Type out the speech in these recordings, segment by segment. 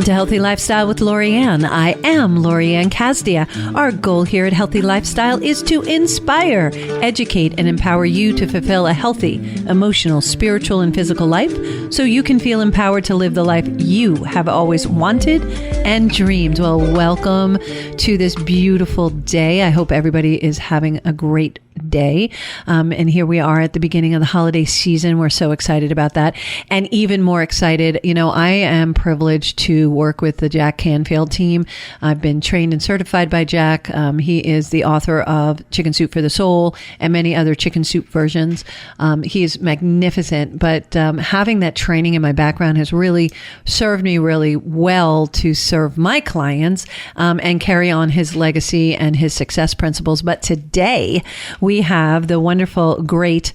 to Healthy Lifestyle with Lori Anne. I am Lori Anne Casdia. Our goal here at Healthy Lifestyle is to inspire, educate, and empower you to fulfill a healthy, emotional, spiritual, and physical life so you can feel empowered to live the life you have always wanted and dreamed. Well, welcome to this beautiful day. I hope everybody is having a great day. And here we are at the beginning of the holiday season. We're so excited about that. And even more excited, I am privileged to work with the Jack Canfield team. I've been trained and certified by Jack. He is the author of Chicken Soup for the Soul and many other chicken soup versions. He is magnificent, but having that training in my background has really served me really well to serve my clients and carry on his legacy and his success principles. But today, we have the wonderful, great,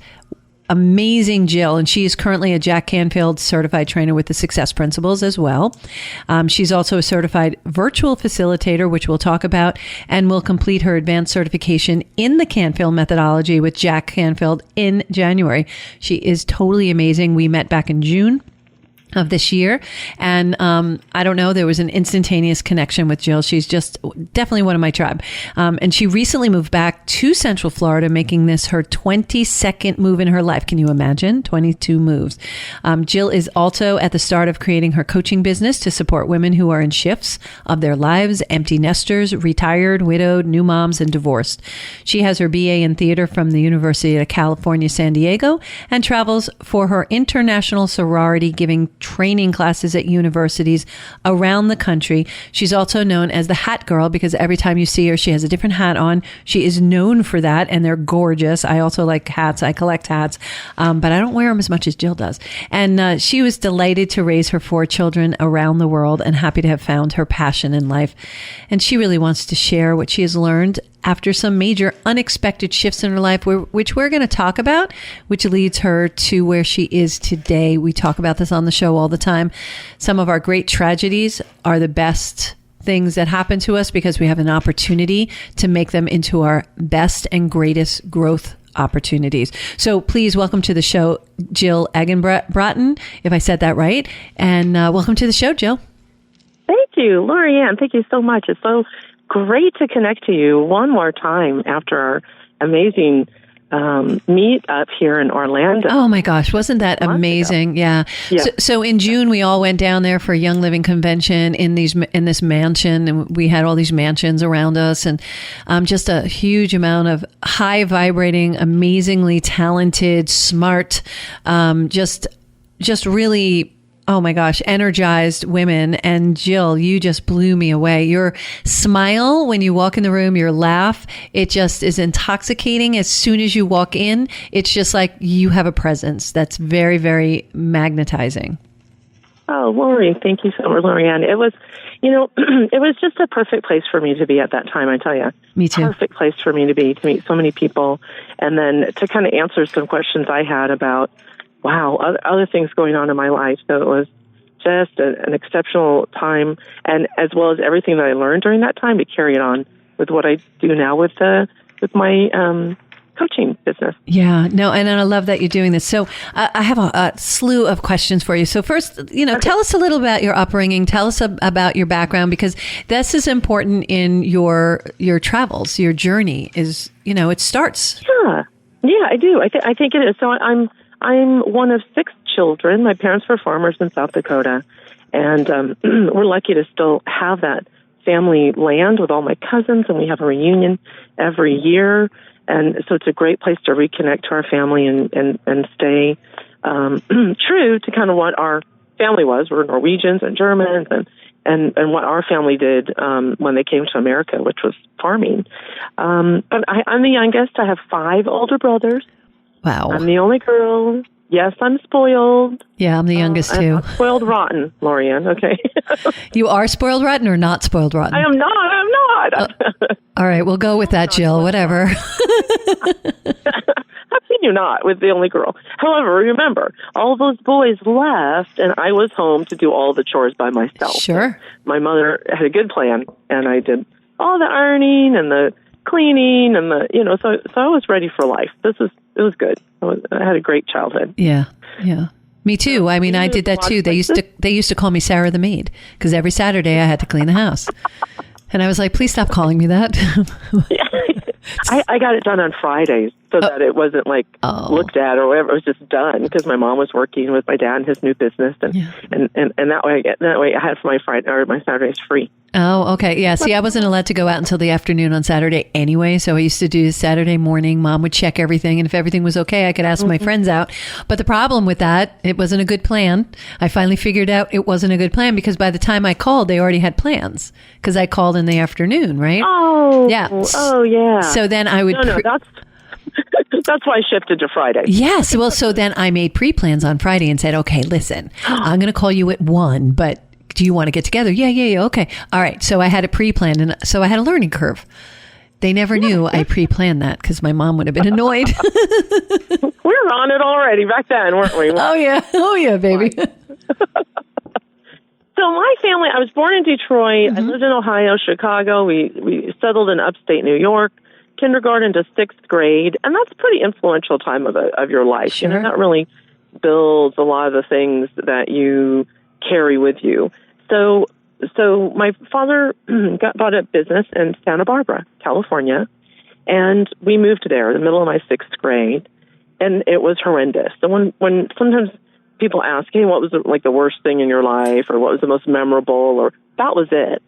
amazing Jill, and she is currently a Jack Canfield Certified Trainer with the Success Principles as well. She's also a Certified Virtual Facilitator, which we'll talk about, and will complete her advanced certification in the Canfield Methodology with Jack Canfield in January. She is totally amazing. We met back in June of this year. And I don't know, there was an instantaneous connection with Jill. She's just definitely one of my tribe. And she recently moved back to Central Florida, making this her 22nd move in her life. Can you imagine? 22 moves. Jill is also at the start of creating her coaching business to support women who are in shifts of their lives, empty nesters, retired, widowed, new moms, and divorced. She has her BA in theater from the University of California, San Diego, and travels for her International Sorority, giving training classes at universities around the country. She's also known as the hat girl because every time you see her, she has a different hat on. She is known for that, and they're gorgeous. I also like hats. I collect hats, but I don't wear them as much as Jill does. And she was delighted to raise her 4 children around the world and happy to have found her passion in life. And she really wants to share what she has learned after some major unexpected shifts in her life, which we're going to talk about, which leads her to where she is today. We talk about this on the show all the time. Some of our great tragedies are the best things that happen to us because we have an opportunity to make them into our best and greatest growth opportunities. So please welcome to the show, Jill Eggebraaten, if I said that right. And welcome to the show, Jill. Thank you, Lori Anne. Thank you so much. It's so great to connect to you one more time after our amazing meet up here in Orlando. Oh my gosh, wasn't that amazing? Yeah. So in June, we all went down there for a Young Living Convention in this mansion, and we had all these mansions around us, and just a huge amount of high vibrating, amazingly talented, smart, just really, oh my gosh, energized women. And Jill, you just blew me away. Your smile when you walk in the room, your laugh, it just is intoxicating. As soon as you walk in, it's just like you have a presence that's very, very magnetizing. Oh, Lori, thank you so much, Lori Anne. It was, it was just a perfect place for me to be at that time, I tell you. Me too. Perfect place for me to be, to meet so many people, and then to kind of answer some questions I had about other things going on in my life. So it was just an exceptional time, and as well as everything that I learned during that time to carry it on with what I do now with my coaching business. Yeah, no, and I love that you're doing this. So I have a slew of questions for you. So first, tell us a little about your upbringing. Tell us about your background, because this is important in your travels. Your journey is, it starts. Yeah, I do. I think it is. So I'm one of 6 children. My parents were farmers in South Dakota, and we're lucky to still have that family land with all my cousins, and we have a reunion every year. And so it's a great place to reconnect to our family and stay true to kind of what our family was. We're Norwegians and Germans, and what our family did when they came to America, which was farming. But I'm the youngest. I have 5 older brothers. Wow. I'm the only girl. Yes, I'm spoiled. Yeah, I'm the youngest too. I'm spoiled rotten, Lori Anne, okay? You are spoiled rotten or not spoiled rotten? I am not. All right, we'll go with that, Jill, whatever. How can you not with the only girl? However, remember, all those boys left, and I was home to do all the chores by myself. Sure. My mother had a good plan, and I did all the ironing and the cleaning and so I was ready for life. It was good. I had a great childhood. Yeah. Me too. I mean, I did that too. They used to call me Sarah the maid because every Saturday I had to clean the house. And I was like, please stop calling me that. I got it done on Fridays so that it wasn't like looked at or whatever. It was just done because my mom was working with my dad in his new business, and that way I had my Friday or my Saturdays free. Oh, okay. Yeah. See, I wasn't allowed to go out until the afternoon on Saturday anyway. So I used to do Saturday morning. Mom would check everything. And if everything was okay, I could ask my friends out. But the problem with that, it wasn't a good plan. I finally figured out it wasn't a good plan because by the time I called, they already had plans because I called in the afternoon, right? Oh, yeah. Oh, yeah. So then I would... No, that's why I shifted to Friday. Yes. Well, so then I made pre-plans on Friday and said, okay, listen, I'm going to call you at 1, but do you want to get together? Yeah. Okay. All right. So I had a pre-planned, and so I had a learning curve. They never knew I pre-planned that because my mom would have been annoyed. We were on it already back then, weren't we? Oh, yeah, baby. So my family, I was born in Detroit. I lived in Ohio, Chicago. We settled in upstate New York, kindergarten to 6th grade. And that's a pretty influential time of your life. Sure. You know, that really builds a lot of the things that you carry with you. So my father bought a business in Santa Barbara, California, and we moved there in the middle of my 6th grade, and it was horrendous. So when sometimes people ask, hey, what was the worst thing in your life, or what was the most memorable, or that was it.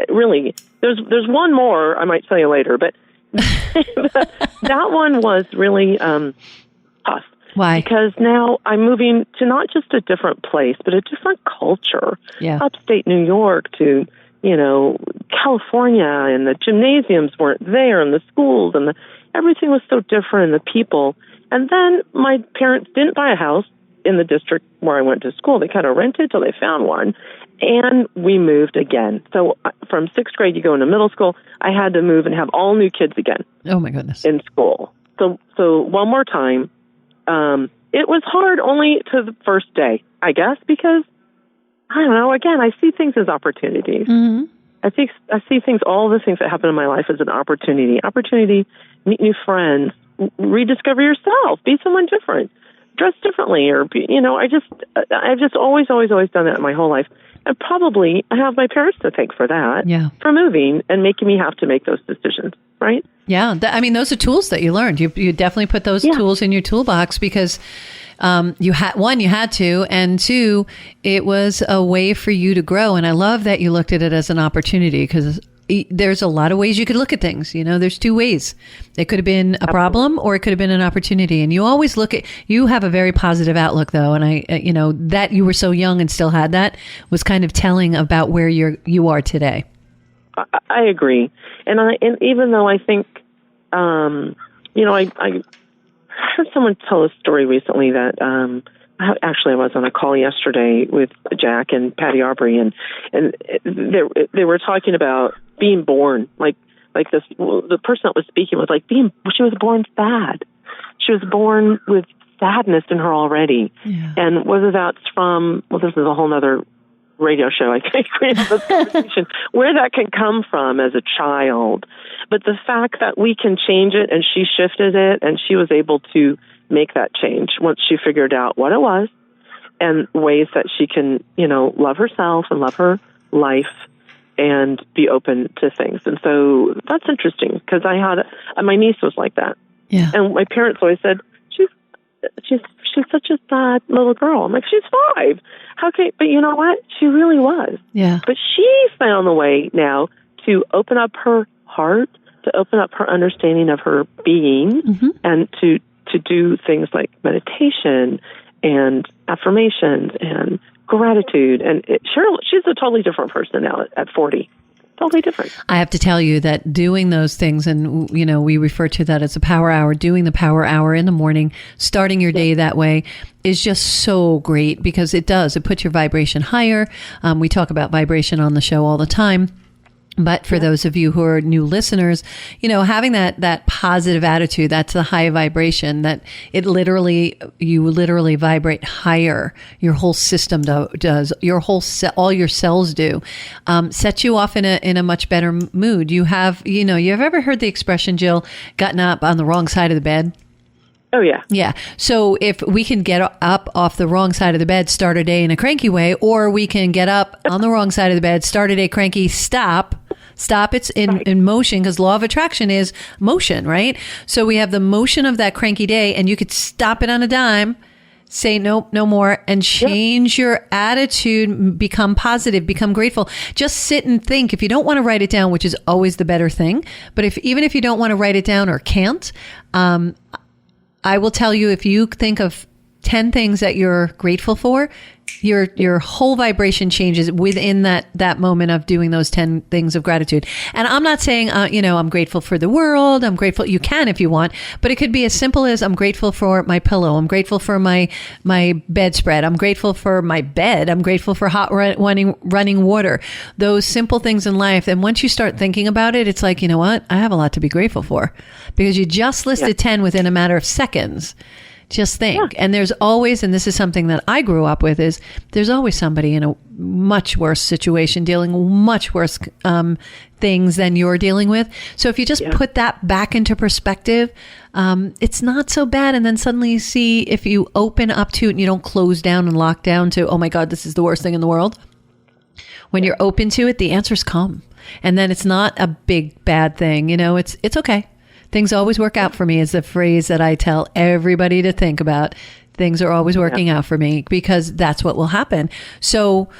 Really, there's one more I might tell you later, but that one was really tough. Why? Because now I'm moving to not just a different place, but a different culture. Yeah. Upstate New York to, California, and the gymnasiums weren't there, and the schools, and everything was so different, and the people. And then my parents didn't buy a house in the district where I went to school. They kind of rented till they found one, and we moved again. So from 6th grade, you go into middle school. I had to move and have all new kids again. Oh, my goodness. In school. So one more time. It was hard only to the first day, I guess, because, I don't know, again, I see things as opportunities. Mm-hmm. I see all the things that happen in my life as an opportunity, meet new friends, rediscover yourself, be someone different, dress differently, or, I've just always done that my whole life. And probably I have my parents to thank for that, for moving and making me have to make those decisions, right? Yeah. Those are tools that you learned. You definitely put those tools in your toolbox because you had to, and 2, it was a way for you to grow. And I love that you looked at it as an opportunity because there's a lot of ways you could look at things. There's 2 ways. It could have been a problem or it could have been an opportunity. And you always you have a very positive outlook though. And that you were so young and still had that was kind of telling about where you are today. I agree. And even though I think, I heard someone tell a story recently that, actually, I was on a call yesterday with Jack and Patty Aubrey, and they were talking about being born, like this. The person that was speaking was like she was born sad. She was born with sadness in her already, and whether that's from this is a whole nother radio show. I can't create this conversation where that can come from as a child, but the fact that we can change it, and she shifted it, and she was able to make that change once she figured out what it was and ways that she can, love herself and love her life and be open to things. And so that's interesting because my niece was like that. Yeah. And my parents always said, she's such a sad little girl. I'm like, she's 5. But you know what? She really was. Yeah. But she found the way now to open up her heart, to open up her understanding of her being, and to do things like meditation and affirmations and gratitude. And she's a totally different person now at 40. Totally different. I have to tell you that doing those things, and we refer to that as a power hour, doing the power hour in the morning, starting your day that way is just so great because it puts your vibration higher. We talk about vibration on the show all the time. But for those of you who are new listeners, having that positive attitude, that's the high vibration that you literally vibrate higher. Your whole system does, all your cells do, sets you off in a much better mood. You've ever heard the expression, Jill, gotten up on the wrong side of the bed? Oh, yeah. Yeah. So if we can get up off the wrong side of the bed, start a day in a cranky way, or we can get up on the wrong side of the bed, start a day cranky, stop, it's in motion, because law of attraction is motion, right? So we have the motion of that cranky day, and you could stop it on a dime, say nope, no more, and change your attitude, become positive, become grateful. Just sit and think. If you don't want to write it down, which is always the better thing, but even if you don't want to write it down or can't, I will tell you, if you think of 10 things that you're grateful for, your whole vibration changes within that moment of doing those 10 things of gratitude. And I'm not saying, I'm grateful for the world. I'm grateful. You can if you want, but it could be as simple as I'm grateful for my pillow. I'm grateful for my bedspread. I'm grateful for my bed. I'm grateful for hot running water. Those simple things in life. And once you start thinking about it, it's like, you know what? I have a lot to be grateful for, because you just listed 10 within a matter of seconds. Just think. And there's always, and this is something that I grew up with, is there's always somebody in a much worse situation dealing much worse things than you're dealing with. So if you just put that back into perspective, it's not so bad. And then suddenly you see, if you open up to it and you don't close down and lock down to, oh my God, this is the worst thing in the world. When you're open to it, the answers come. And then it's not a big bad thing. It's okay. Things always work out for me is the phrase that I tell everybody to think about. Things are always working out for me, because that's what will happen. So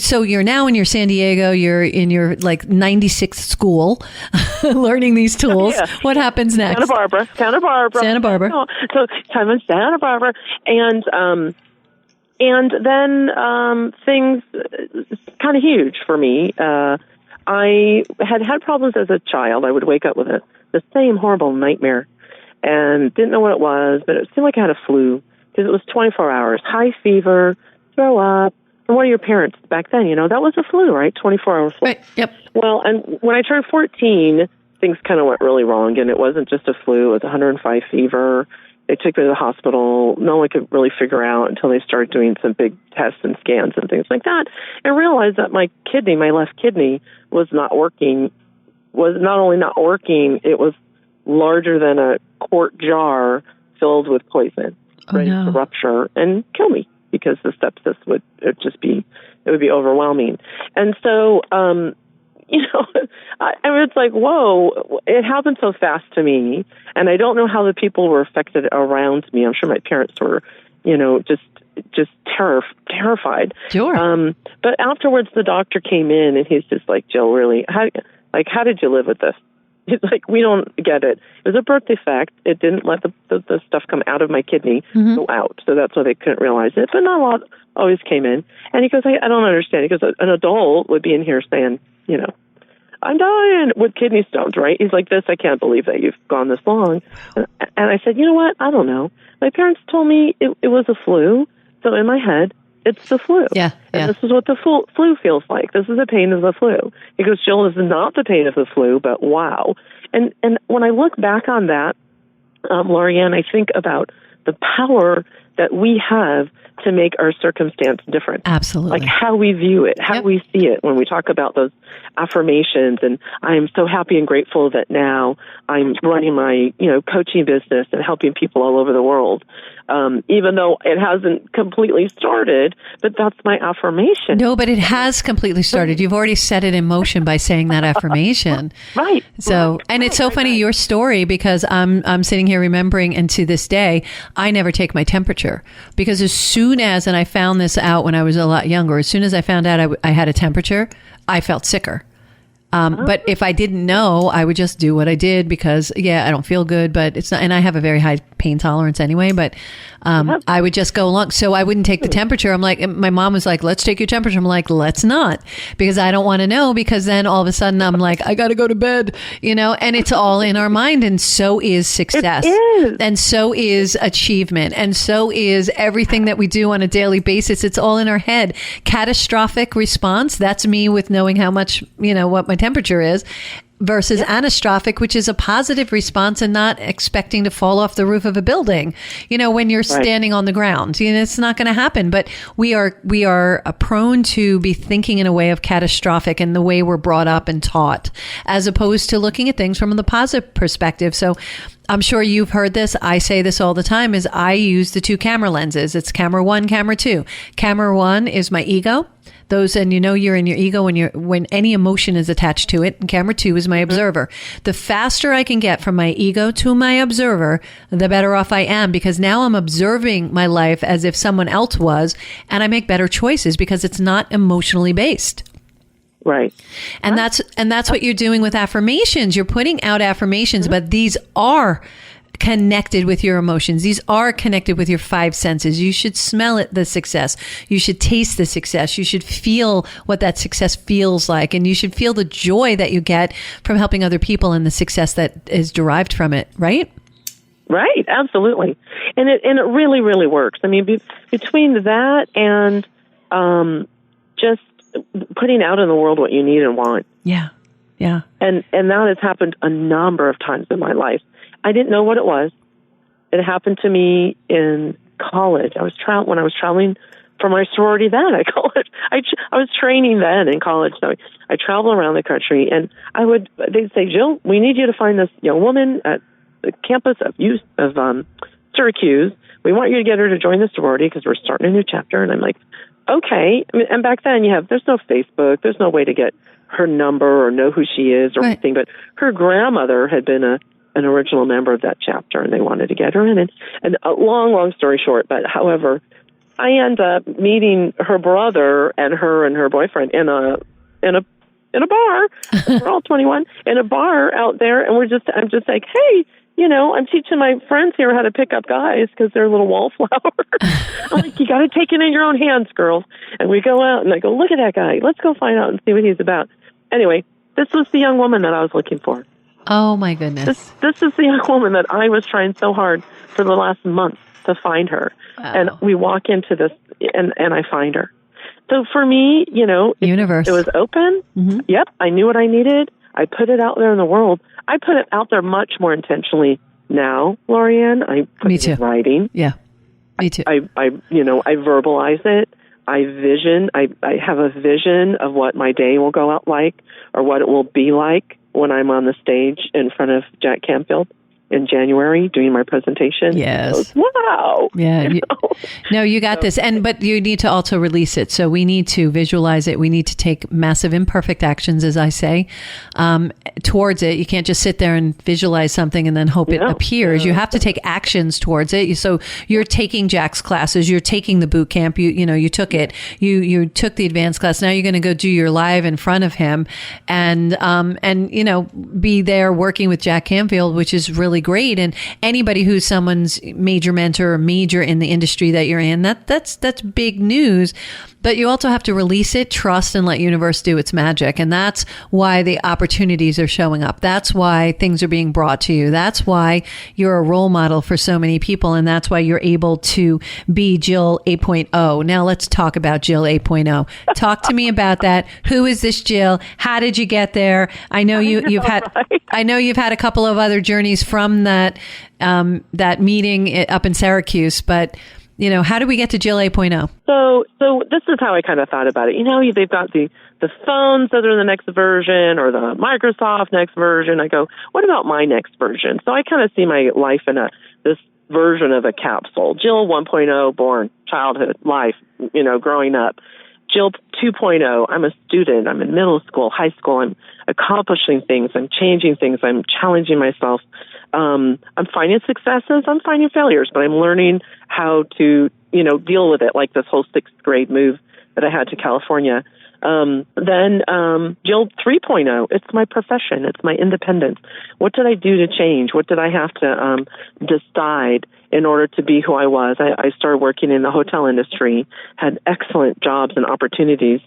you're now in your San Diego, you're in your 96th school learning these tools. What happens next? Santa Barbara. So I'm in Santa Barbara, and then things kind of huge for me. I had problems as a child. I would wake up with the same horrible nightmare and didn't know what it was, but it seemed like I had a flu, because it was 24 hours, high fever, throw up. And what are your parents back then? That was a flu, right? 24-hour flu. Right. Yep. Well, and when I turned 14, things kind of went really wrong, and it wasn't just a flu. It was 105 fever. They took me to the hospital. No one could really figure out until they started doing some big tests and scans and things like that, and realized that my left kidney, was not working. Was not only not working, it was larger than a quart jar filled with poison, ready to rupture and kill me, because the sepsis would be overwhelming. And so, it's like, whoa, it happened so fast to me, and I don't know how the people were affected around me. I'm sure my parents were, just terrified. Sure. But afterwards, the doctor came in, and he's just like, Jill, really, how did you live with this? He's like, we don't get it. It was a birth defect. It didn't let the stuff come out of my kidney go out. So that's why they couldn't realize it. But not a lot always came in. And he goes, I don't understand. He goes, an adult would be in here saying, I'm dying with kidney stones, right? He's like, I can't believe that you've gone this long. And I said, you know what? I don't know. My parents told me it was a flu. So in my head, it's the flu. Yeah. And this is what the flu feels like. This is the pain of the flu. He goes, Jill, this is not the pain of the flu, but wow. And when I look back on that, Lori Anne, I think about the power that we have to make our circumstance different. Absolutely. Like how we view it, how we see it when we talk about those affirmations. And I'm so happy and grateful that now I'm running my, coaching business and helping people all over the world. Even though it hasn't completely started, but that's my affirmation. No, but it has completely started. You've already set it in motion by saying that affirmation. Right. So, and it's so funny, your story, because I'm sitting here remembering, and to this day, I never take my temperature, because as soon as, and I found this out when I was a lot younger, as soon as I found out I had a temperature, I felt sicker. But if I didn't know, I would just do what I did, because I don't feel good, but it's not, and I have a very high pain tolerance anyway, but I would just go along. So I wouldn't take the temperature. I'm like, my mom was like, let's take your temperature. I'm like, let's not, because I don't want to know, because then all of a sudden I'm like, I got to go to bed, and it's all in our mind. And so is success. And so is achievement. And so is everything that we do on a daily basis. It's all in our head. Catastrophic response. That's me with knowing how much, what my temperature is, versus anastrophic, which is a positive response and not expecting to fall off the roof of a building, when you're standing on the ground. It's not going to happen. But we are prone to be thinking in a way of catastrophic, and the way we're brought up and taught, as opposed to looking at things from the positive perspective. So I'm sure you've heard this. I say this all the time, is I use the 2 camera lenses. It's camera 1, camera 2. Camera 1 is my ego. And you're in your ego when any emotion is attached to it. And camera 2 is my observer. The faster I can get from my ego to my observer, the better off I am, because now I'm observing my life as if someone else was, and I make better choices because it's not emotionally based. Right. And that's what you're doing with affirmations. You're putting out affirmations, but these are connected with your emotions. These are connected with your 5 senses. You should smell the success. You should taste the success. You should feel what that success feels like. And you should feel the joy that you get from helping other people and the success that is derived from it, right? Right. Absolutely. And it really, really works. I mean, between that and just putting out in the world what you need and want. Yeah. Yeah. And that has happened a number of times in my life. I didn't know what it was. It happened to me in college. When I was traveling for my sorority then. I was training then in college, so I traveled around the country, and they'd say, Jill, we need you to find this young woman at the campus of Syracuse. We want you to get her to join the sorority because we're starting a new chapter. And I'm like, okay. And back then there's no Facebook. There's no way to get her number or know who she is or anything. But her grandmother had been an original member of that chapter, and they wanted to get her in. And a long story short, but however, I end up meeting her brother and her boyfriend in a bar. We're all 21 in a bar out there, and I'm just like, hey, I'm teaching my friends here how to pick up guys because they're little wallflowers. I'm like, you got to take it in your own hands, girls. And we go out, and I go, look at that guy. Let's go find out and see what he's about. Anyway, this was the young woman that I was looking for. Oh, my goodness. This is the young woman that I was trying so hard for the last month to find her. Wow. And we walk into this, and I find her. So for me, Universe. It was open. Mm-hmm. Yep, I knew what I needed. I put it out there in the world. I put it out there much more intentionally now, Lori Anne. I put it in writing. Yeah, me too. I verbalize it. I have a vision of what my day will go out like or what it will be like when I'm on the stage in front of Jack Canfield in January doing my presentation. Yes. Wow. Yeah. No, you got this. But you need to also release it. So we need to visualize it. We need to take massive imperfect actions, as I say, towards it. You can't just sit there and visualize something and then hope it appears. You have to take actions towards it. So you're taking Jack's classes. You're taking the boot camp. You took it. You took the advanced class. Now you're going to go do your live in front of him and be there working with Jack Canfield, which is really great. And anybody who's someone's major mentor or major in the industry that you're in, that's big news. But you also have to release it, trust, and let universe do its magic. And that's why the opportunities are showing up. That's why things are being brought to you. That's why you're a role model for so many people. And that's why you're able to be Jill 8.0. Now let's talk about Jill 8.0. Talk to me about that. Who is this Jill? How did you get there? I know you've had a couple of other journeys from that meeting up in Syracuse, but how do we get to Jill 8.0? So this is how I kind of thought about it. They've got the phones that are the next version or the Microsoft next version. I go, what about my next version? So I kind of see my life in this version of a capsule. Jill 1.0, born, childhood, life, growing up. Jill 2.0, I'm a student. I'm in middle school, high school. I'm accomplishing things. I'm changing things. I'm challenging myself. I'm finding successes. I'm finding failures, but I'm learning how to, deal with it, like this whole 6th grade move that I had to California. Then Jill 3.0, it's my profession. It's my independence. What did I do to change? What did I have to decide in order to be who I was? I started working in the hotel industry, had excellent jobs and opportunities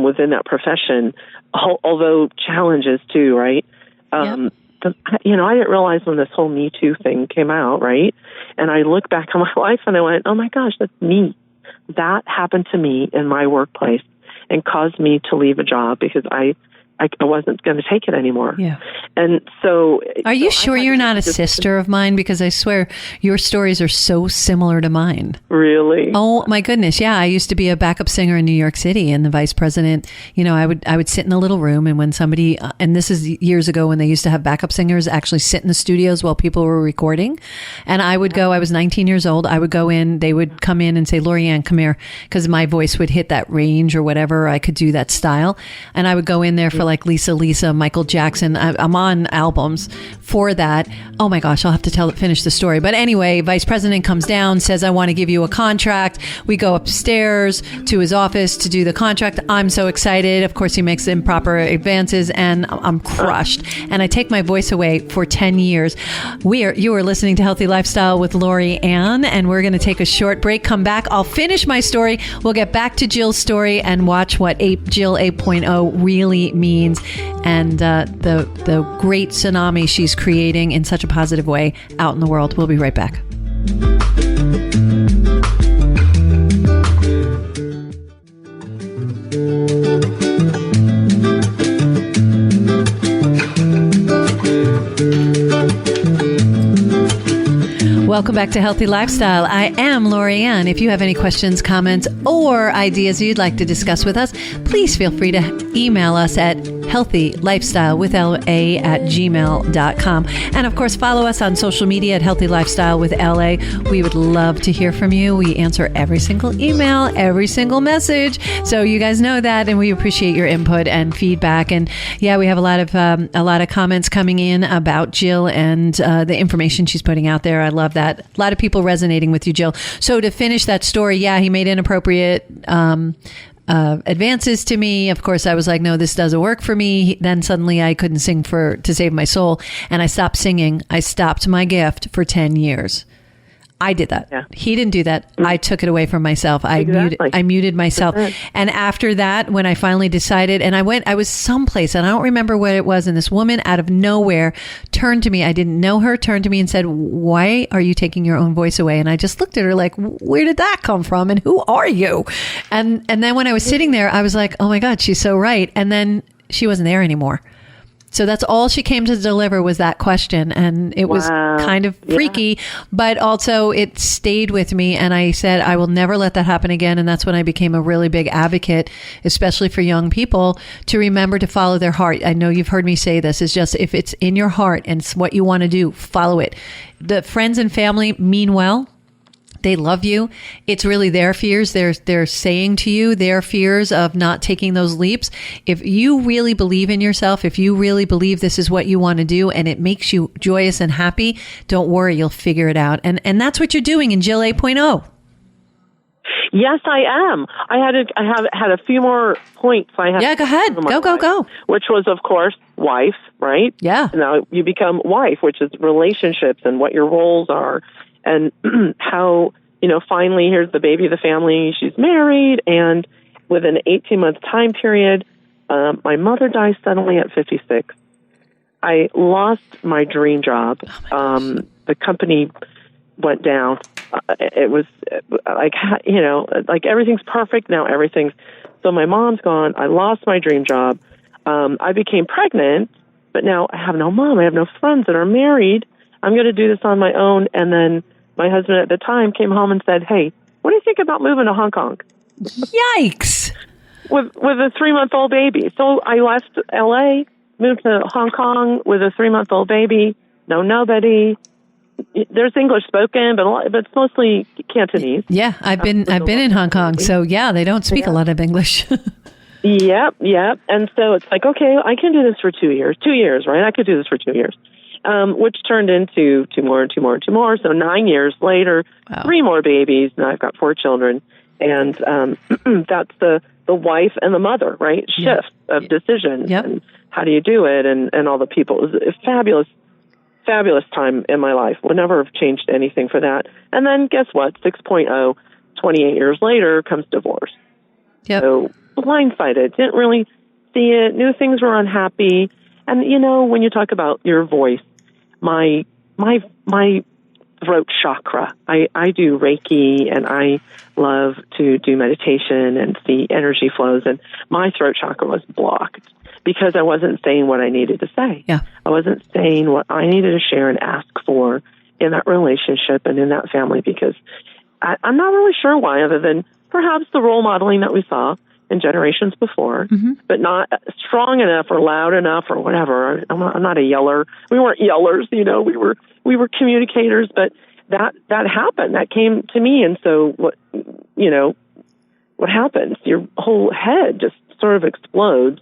within that profession, although challenges too, right? Yep. I didn't realize when this whole Me Too thing came out, right? And I look back on my life and I went, oh my gosh, that's me. That happened to me in my workplace and caused me to leave a job because I I wasn't going to take it anymore. Yeah. And so... Are you sure you're not a sister of mine? Because I swear your stories are so similar to mine. Really? Oh, my goodness. Yeah. I used to be a backup singer in New York City, and the vice president, I would sit in a little room, and when somebody, and this is years ago when they used to have backup singers actually sit in the studios while people were recording. And I would go, I was 19 years old. I would go in, they would come in and say, Lori Anne, come here. Because my voice would hit that range or whatever. I could do that style. And I would go in there for like Lisa, Michael Jackson. I'm on albums for that. Oh my gosh, I'll have to finish the story. But anyway, vice president comes down, says, I want to give you a contract. We go upstairs to his office to do the contract. I'm so excited. Of course, he makes improper advances and I'm crushed. And I take my voice away for 10 years. You are listening to Healthy Lifestyle with Lori Anne, and we're going to take a short break, come back. I'll finish my story. We'll get back to Jill's story and watch what Jill 8.0 really means and the great tsunami she's creating in such a positive way out in the world. We'll be right back. Welcome back to Healthy Lifestyle. I am Lori Anne. If you have any questions, comments, or ideas you'd like to discuss with us, please feel free to email us at healthylifestylewithla@gmail.com. And of course, follow us on social media at Healthy Lifestyle with LA. We would love to hear from you. We answer every single email, every single message. So you guys know that, and we appreciate your input and feedback. And yeah, we have a lot of comments coming in about Jill and the information she's putting out there. I love that. A lot of people resonating with you, Jill. So to finish that story, yeah, he made inappropriate advances to me. Of course, I was like, no, this doesn't work for me. Then suddenly I couldn't sing to save my soul. And I stopped singing. I stopped my gift for 10 years. I did that. Yeah. He didn't do that. I took it away from myself. I muted myself. And after that, when I finally decided, and I was someplace, and I don't remember what it was, and this woman out of nowhere turned to me. I didn't know her, turned to me and said, why are you taking your own voice away? And I just looked at her like, where did that come from? And who are you? And then when I was sitting there, I was like, oh my God, she's so right. And then she wasn't there anymore. So that's all she came to deliver was that question. And it was kind of freaky, but also it stayed with me. And I said, I will never let that happen again. And that's when I became a really big advocate, especially for young people, to remember to follow their heart. I know you've heard me say this. It's just, if it's in your heart and it's what you want to do, follow it. The friends and family mean well. They love you. It's really their fears. They're saying to you their fears of not taking those leaps. If you really believe in yourself, if you really believe this is what you want to do and it makes you joyous and happy, don't worry, you'll figure it out. And that's what you're doing in Jill 8.0. Yes, I am. I have had a few more points. Go ahead. Go. Which was, of course, wife, right? Yeah. Now you become wife, which is relationships and what your roles are. And how, finally, here's the baby of the family. She's married. And within an 18-month time period, my mother dies suddenly at 56. I lost my dream job. The company went down. It was like everything's perfect. Now everything's... So my mom's gone. I lost my dream job. I became pregnant, but now I have no mom. I have no friends that are married. I'm going to do this on my own. And then my husband at the time came home and said, hey, what do you think about moving to Hong Kong? Yikes. With a 3-month-old baby. So I left LA, moved to Hong Kong with a 3-month-old baby. Nobody. There's English spoken, but it's mostly Cantonese. Yeah, I've been in Hong Kong. So yeah, they don't speak a lot of English. Yep. And so it's like, okay, I can do this for 2 years. 2 years, right? I could do this for 2 years. Which turned into 2 more. So 9 years later, 3 more babies. Now I've got 4 children. And that's the wife and the mother, right? Shift of decisions. Yep. And how do you do it? And all the people. It was a fabulous time in my life. Would never have changed anything for that. And then guess what? 6.0, 28 years later, comes divorce. Yep. So blindsided. Didn't really see it. Knew things were unhappy. And, when you talk about your voice, my throat chakra, I do Reiki and I love to do meditation and see energy flows. And my throat chakra was blocked. because I wasn't saying what I needed to say. Yeah. I wasn't saying what I needed to share and ask for in that relationship and in that family, because I'm not really sure why, other than perhaps the role modeling that we saw in generations before, but not strong enough or loud enough or whatever. I'm not a yeller. We weren't yellers, we were communicators, but that happened. That came to me. And so what happens? Your whole head just sort of explodes,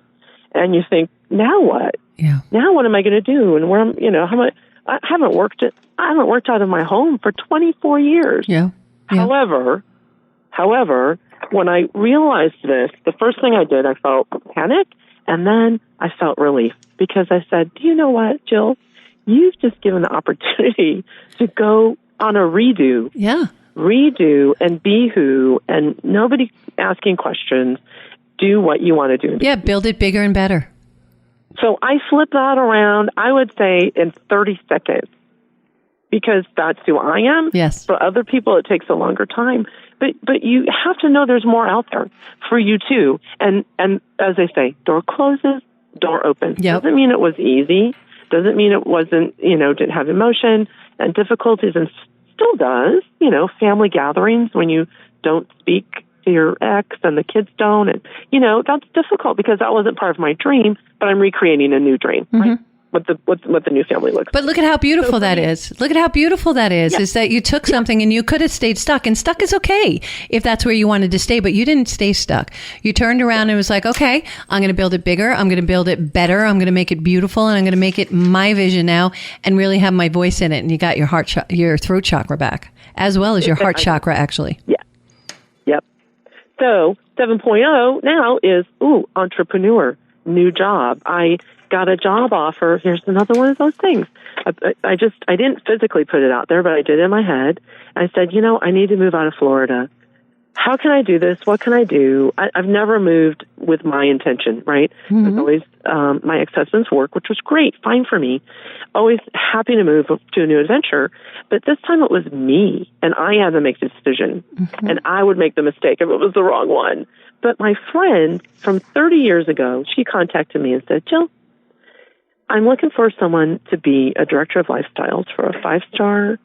and you think, now what? Yeah. Now what am I going to do? And where I haven't worked out of my home for 24 years. Yeah. However, when I realized this, the first thing I did, I felt panic, and then I felt relief, because I said, do you know what, Jill? You've just given the opportunity to go on a redo. Yeah. Redo and be who, and nobody asking questions. Do what you want to do. Yeah, build it bigger and better. So I flip that around, I would say, in 30 seconds, because that's who I am. Yes. For other people, it takes a longer time. But you have to know there's more out there for you too. And as they say, door closes, door opens. Yep. Doesn't mean it was easy. Doesn't mean it wasn't, didn't have emotion and difficulties, and still does. Family gatherings when you don't speak to your ex and the kids don't, and that's difficult, because that wasn't part of my dream, but I'm recreating a new dream. Right? What the new family looks like. But look at how beautiful that is. Look at how beautiful that is, is that you took something and you could have stayed stuck. And stuck is okay if that's where you wanted to stay, but you didn't stay stuck. You turned around and was like, okay, I'm going to build it bigger. I'm going to build it better. I'm going to make it beautiful, and I'm going to make it my vision now and really have my voice in it. And you got your throat chakra back, as well as your heart chakra, actually. Yeah. Yep. So 7.0 now is, entrepreneur, new job. I got a job offer. Here's another one of those things. I didn't physically put it out there, but I did in my head. I said, I need to move out of Florida. How can I do this? What can I do? I've never moved with my intention, right? It was always my ex-husband's work, which was great, fine for me. Always happy to move to a new adventure. But this time it was me, and I had to make the decision. And I would make the mistake if it was the wrong one. But my friend from 30 years ago, she contacted me and said, Jill, I'm looking for someone to be a director of lifestyles for a 5-star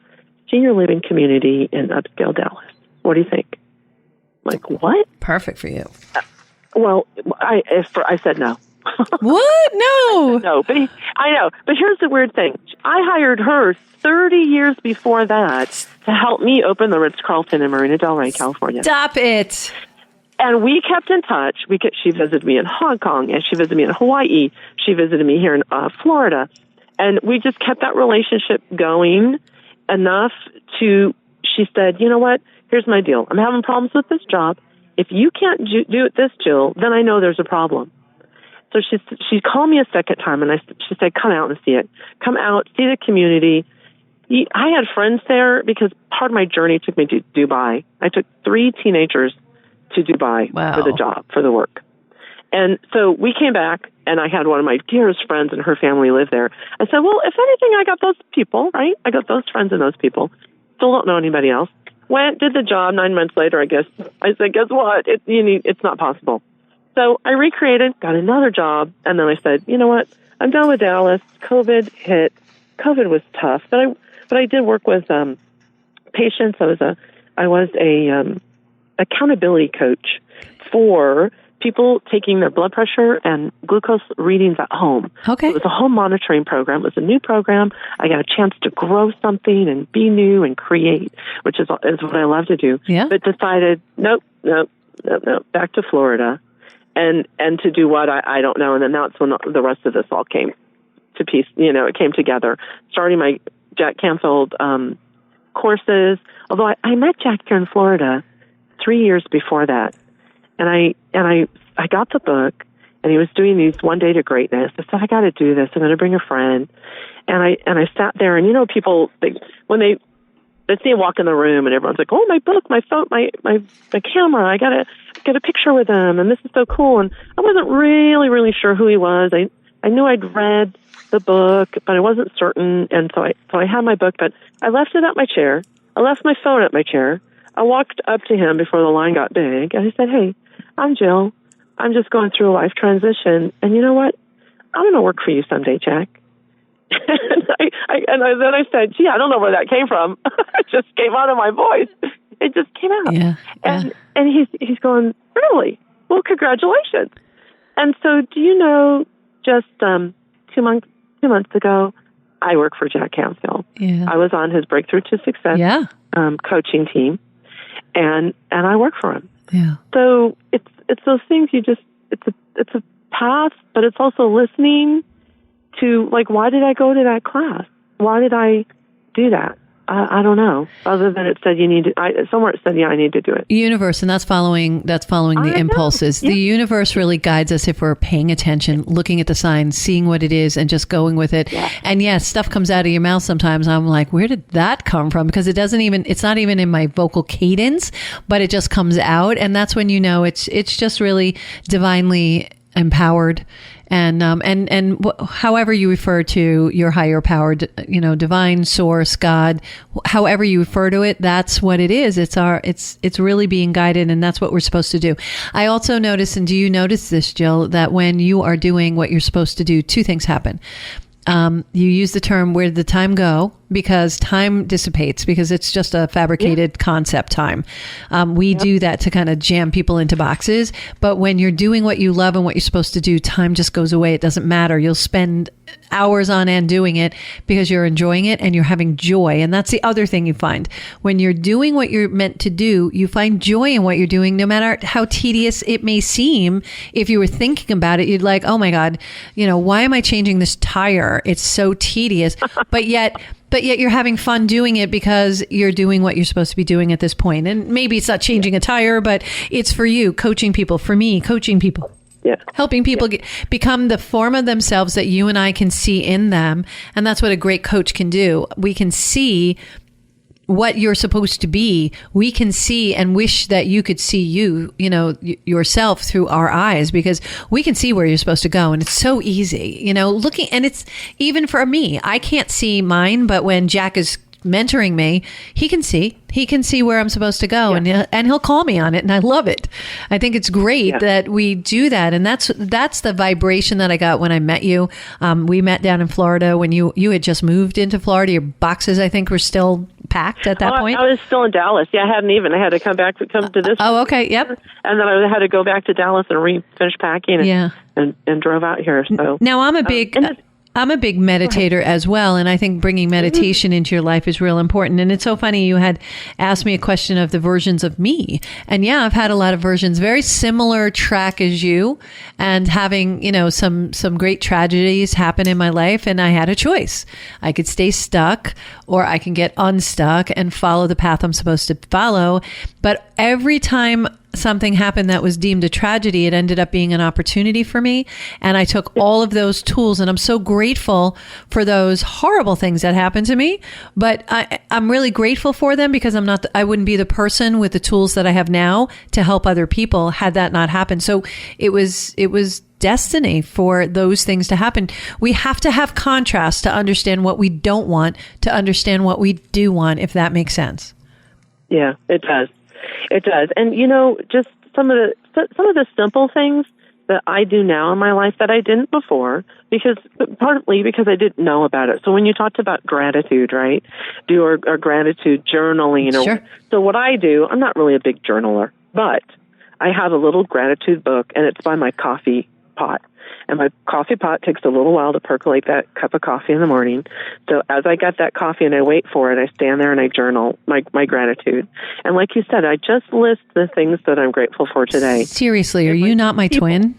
senior living community in upscale Dallas. What do you think? I'm like, what? Perfect for you. Well, I said no. What? No. No, but I know. But here's the weird thing. I hired her 30 years before that to help me open the Ritz-Carlton in Marina Del Rey, California. Stop it. And we kept in touch. She visited me in Hong Kong, and she visited me in Hawaii. She visited me here in Florida. And we just kept that relationship going enough to, she said, you know what? Here's my deal. I'm having problems with this job. If you can't do it this, Jill, then I know there's a problem. So she called me a second time, and she said, come out and see it. Come out, see the community. I had friends there because part of my journey took me to Dubai. I took 3 teenagers to Dubai for the job, for the work. And so we came back, and I had one of my dearest friends and her family live there. I said, well, if anything, I got those people, right? I got those friends and those people. Still don't know anybody else. Went, did the job. 9 months later, I said, guess what? It's not possible. So I recreated, got another job, and then I said, you know what? I'm done with Dallas. COVID hit. COVID was tough, but I did work with patients. I was a accountability coach for people taking their blood pressure and glucose readings at home. Okay. It was a home monitoring program. It was a new program. I got a chance to grow something and be new and create, which is what I love to do. Yeah. But decided, nope, back to Florida. And to do what, I don't know. And then that's when the rest of this all came to piece. It came together. Starting my Jack Canfield courses. Although I met Jack here in Florida 3 years before that. And I got the book, and he was doing these 1 Day to Greatness. I said, I got to do this. I'm going to bring a friend. And I sat there, and people, when they see him walk in the room, and everyone's like, oh, my book, my phone, my camera, I got to get a picture with him, and this is so cool. And I wasn't really sure who he was. I knew I'd read the book, but I wasn't certain. And so I had my book, but I left it at my chair. I left my phone at my chair. I walked up to him before the line got big, and I said, hey, I'm Jill. I'm just going through a life transition. And you know what? to work for you someday, Jack. And then I said, gee, I don't know where that came from. It just came out of my voice. It just came out. Yeah. And he's going, really? Well, congratulations. And so, do you know, just 2 months ago, I work for Jack Canfield. Yeah. I was on his Breakthrough to Success coaching team, and I work for him. Yeah. So it's those things it's a path, but it's also listening to, like, why did I go to that class? Why did I do that? I don't know. Other than it said you need to. Somewhere it said, I need to do it. Universe, and that's following the impulses. Yeah. The universe really guides us if we're paying attention, looking at the signs, seeing what it is, and just going with it. Yeah. And yes, stuff comes out of your mouth sometimes. I'm like, where did that come from? Because it's not even in my vocal cadence, but it just comes out, and that's when you know it's just really divinely empowered. And however you refer to your higher power, divine source, God, however you refer to it, that's what it is. It's really being guided, and that's what we're supposed to do. I also notice, and do you notice this, Jill, that when you are doing what you're supposed to do, two things happen. You use the term, where did the time go? Because time dissipates, because it's just a fabricated concept time. We do that to kind of jam people into boxes. But when you're doing what you love and what you're supposed to do, time just goes away. It doesn't matter. You'll spend hours on end doing it because you're enjoying it and you're having joy. And that's the other thing you find. When you're doing what you're meant to do, you find joy in what you're doing, no matter how tedious it may seem. If you were thinking about it, you'd like, oh my God, why am I changing this tire? It's so tedious. But yet you're having fun doing it because you're doing what you're supposed to be doing at this point. And maybe it's not changing a tire, but it's for you, coaching people. For me, coaching people. Yeah. Helping people become the form of themselves that you and I can see in them. And that's what a great coach can do. We can see what you're supposed to be. We can see and wish that you could see yourself through our eyes, because we can see where you're supposed to go. And it's so easy, looking, and it's even for me, I can't see mine, but when Jack is mentoring me, he can see where I'm supposed to go, and he'll call me on it. And I love it. I think it's great that we do that. And that's the vibration that I got when I met you. We met down in Florida when you had just moved into Florida. Your boxes, I think, were still packed at that point. I was still in Dallas. Yeah, I had to come to this. Oh, okay. Yep. And then I had to go back to Dallas and finish packing and drove out here. So now I'm a big meditator as well, and I think bringing meditation into your life is real important. And it's so funny, you had asked me a question of the versions of me. And yeah, I've had a lot of versions, very similar track as you, and having, some great tragedies happen in my life, and I had a choice. I could stay stuck, or I can get unstuck and follow the path I'm supposed to follow. But every time something happened that was deemed a tragedy, it ended up being an opportunity for me. And I took all of those tools, and I'm so grateful for those horrible things that happened to me. But I'm really grateful for them, because I wouldn't be the person with the tools that I have now to help other people had that not happened. So it was destiny for those things to happen. We have to have contrast to understand what we don't want, to understand what we do want, if that makes sense. Yeah, it does. It does. And, just some of the simple things that I do now in my life that I didn't before, partly because I didn't know about it. So when you talked about gratitude, right, do our gratitude journaling. Sure. So what I do, I'm not really a big journaler, but I have a little gratitude book, and it's by my coffee pot. And my coffee pot takes a little while to percolate that cup of coffee in the morning. So as I get that coffee and I wait for it, I stand there and I journal my gratitude. And like you said, I just list the things that I'm grateful for today. Seriously, are you not my twin?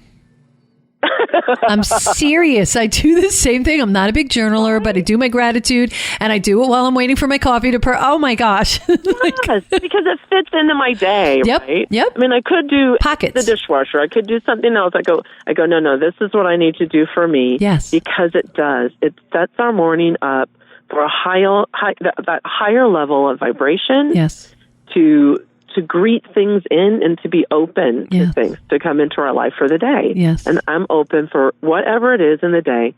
I'm serious. I do the same thing. I'm not a big journaler, but I do my gratitude, and I do it while I'm waiting for my coffee to oh my gosh. Yes, because it fits into my day, right? Yep. I mean, I could do pockets, the dishwasher. I could do something else. I go, no, this is what I need to do for me. Yes. Because it does. It sets our morning up for a that higher level of vibration. Yes. To greet things in and to be open to things to come into our life for the day. Yes. And I'm open for whatever it is in the day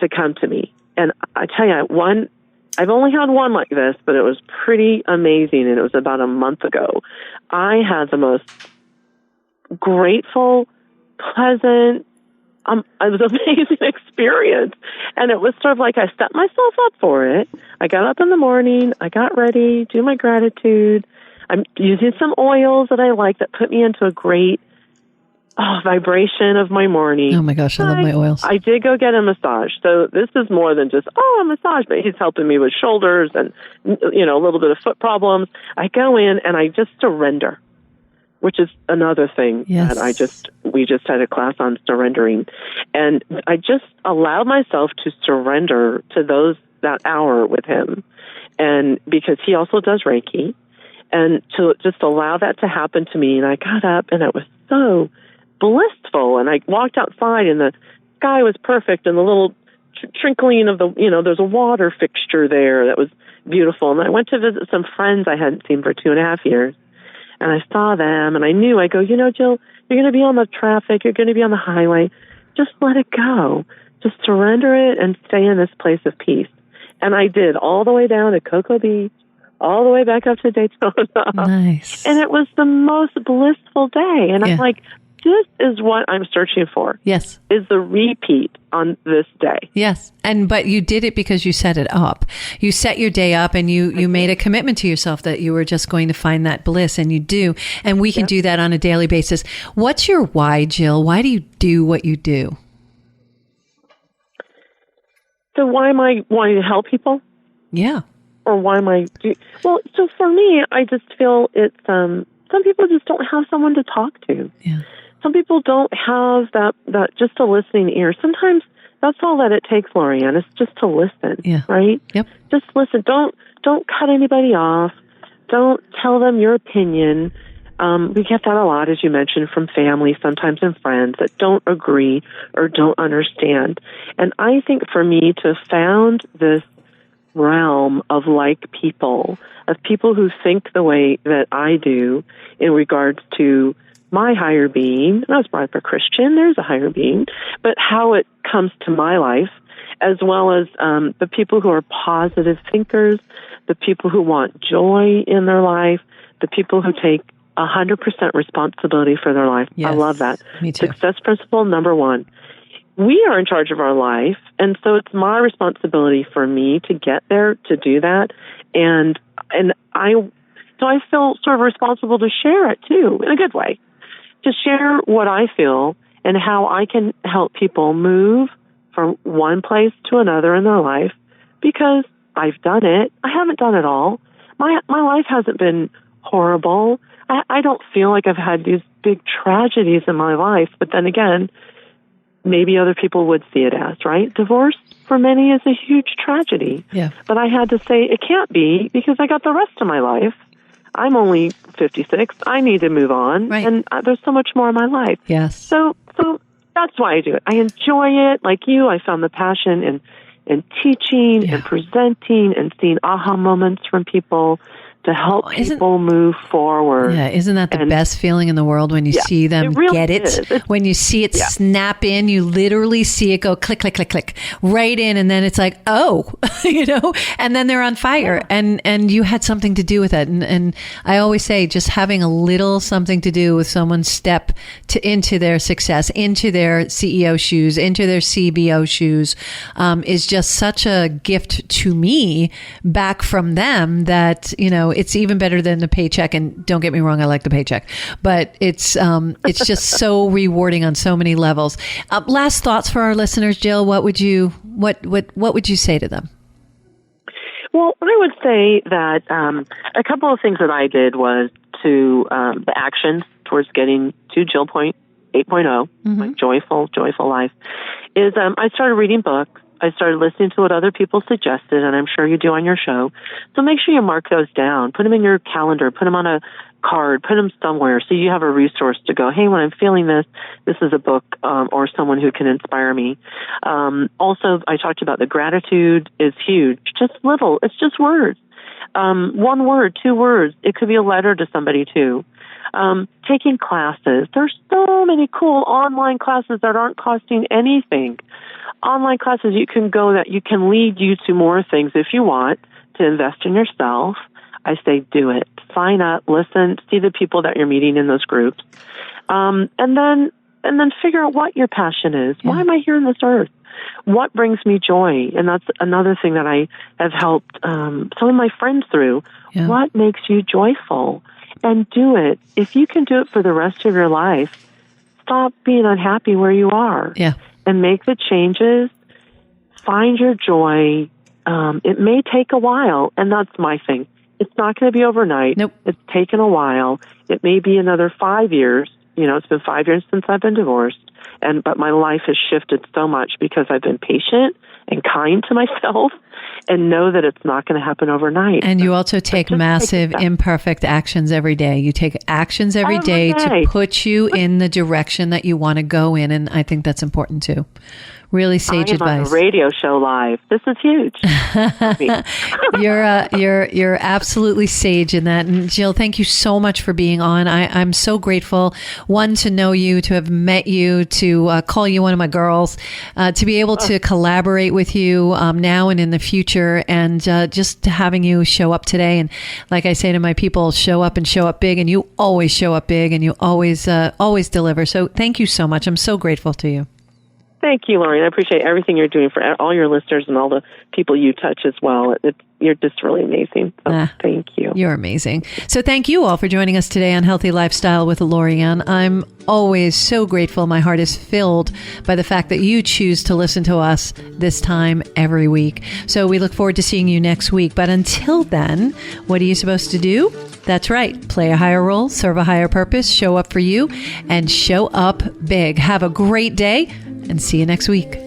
to come to me. And I tell you, I've only had one like this, but it was pretty amazing, and it was about a month ago. I had the most grateful, pleasant, it was an amazing experience. And it was sort of like I set myself up for it. I got up in the morning, I got ready, do my gratitude. I'm using some oils that I like that put me into a great vibration of my morning. Oh my gosh, I love my oils. I did go get a massage. So this is more than just, a massage, but he's helping me with shoulders and, a little bit of foot problems. I go in and I just surrender, which is another thing that we just had a class on surrendering. And I just allowed myself to surrender to that hour with him. And because he also does Reiki, and to just allow that to happen to me. And I got up and it was so blissful. And I walked outside and the sky was perfect and the little trickling of there's a water fixture there that was beautiful. And I went to visit some friends I hadn't seen for 2.5 years. And I saw them and I knew, I go, Jill, you're going to be on the traffic. You're going to be on the highway. Just let it go. Just surrender it and stay in this place of peace. And I did all the way down to Cocoa Beach, all the way back up to Daytona. Nice. And it was the most blissful day. And I'm like, this is what I'm searching for. Yes. Is the repeat on this day. Yes. But you did it because you set it up. You set your day up and you made a commitment to yourself that you were just going to find that bliss, and you do. And we can do that on a daily basis. What's your why, Jill? Why do you do what you do? So why am I wanting to help people? Yeah. Or why am I... so for me, I just feel it's... some people just don't have someone to talk to. Yeah. Some people don't have that just a listening ear. Sometimes that's all that it takes, Lori Anne, is just to listen, right? Yep. Just listen. Don't cut anybody off. Don't tell them your opinion. We get that a lot, as you mentioned, from family, sometimes and friends that don't agree or don't understand. And I think for me to have found this realm of like people, of people who think the way that I do in regards to my higher being. I was brought up a Christian, there's a higher being, but how it comes to my life, as well as the people who are positive thinkers, the people who want joy in their life, the people who take 100% responsibility for their life. Yes, I love that. Me too. Success principle number 1. We are in charge of our life, and so it's my responsibility for me to get there, to do that, and I feel sort of responsible to share it too, in a good way, to share what I feel and how I can help people move from one place to another in their life, because I've done it. I haven't done it all. My life hasn't been horrible. I don't feel like I've had these big tragedies in my life, but then again, maybe other people would see it as, right? Divorce for many is a huge tragedy. Yeah. But I had to say it can't be, because I got the rest of my life. I'm only 56. I need to move on. Right. And there's so much more in my life. Yes. So that's why I do it. I enjoy it. Like you, I found the passion in teaching and presenting and seeing aha moments from people to help people move forward. Yeah, isn't that the best feeling in the world when you see them get it? When you see it snap in, you literally see it go click, click, click, click, right in, and then it's like, oh, and then they're on fire, and you had something to do with it. And I always say, just having a little something to do with someone's step into their success, into their CEO shoes, into their CBO shoes, is just such a gift to me back from them that, it's even better than the paycheck. And don't get me wrong, I like the paycheck, but it's just so rewarding on so many levels. Last thoughts for our listeners, Jill. What would you say to them? Well, I would say that a couple of things that I did was the actions towards getting to Jill 8.0, like joyful life, is I started reading books. I started listening to what other people suggested, and I'm sure you do on your show. So make sure you mark those down. Put them in your calendar. Put them on a card. Put them somewhere so you have a resource to go, hey, when I'm feeling this is a book or someone who can inspire me. Also, I talked about the gratitude is huge. Just little. It's just words. 1 word, 2 words. It could be a letter to somebody, too. Taking classes. There's so many cool online classes that aren't costing anything. Online classes you can go that you can lead you to more things if you want to invest in yourself. I say do it. Sign up, listen, see the people that you're meeting in those groups. And then and then figure out what your passion is. Yeah. Why am I here on this earth? What brings me joy? And that's another thing that I have helped some of my friends through. Yeah. What makes you joyful? And do it. If you can do it for the rest of your life, stop being unhappy where you are. Yeah. And make the changes. Find your joy. It may take a while, and that's my thing. It's not going to be overnight. Nope. It's taken a while. It may be another 5 years. It's been 5 years since I've been divorced, but my life has shifted so much because I've been patient and kind to myself and know that it's not going to happen overnight. And you also take massive imperfect actions every day. You take actions every day to put you in the direction that you want to go in, and I think that's important too. Really sage advice. On a radio show live. This is huge. You're absolutely sage in that. And Jill, thank you so much for being on. I'm so grateful, one, to know you, to have met you, to call you one of my girls, to be able to collaborate with you now and in the future, and just having you show up today. And like I say to my people, show up and show up big, and you always show up big, and you always deliver. So thank you so much. I'm so grateful to you. Thank you, Lori. I appreciate everything you're doing for all your listeners and all the people you touch as well. You're just really amazing. So thank you. You're amazing. So thank you all for joining us today on Healthy Lifestyle with Lori Anne. I'm always so grateful. My heart is filled by the fact that you choose to listen to us this time every week. So we look forward to seeing you next week. But until then, what are you supposed to do? That's right. Play a higher role, serve a higher purpose, show up for you, and show up big. Have a great day, and see you next week.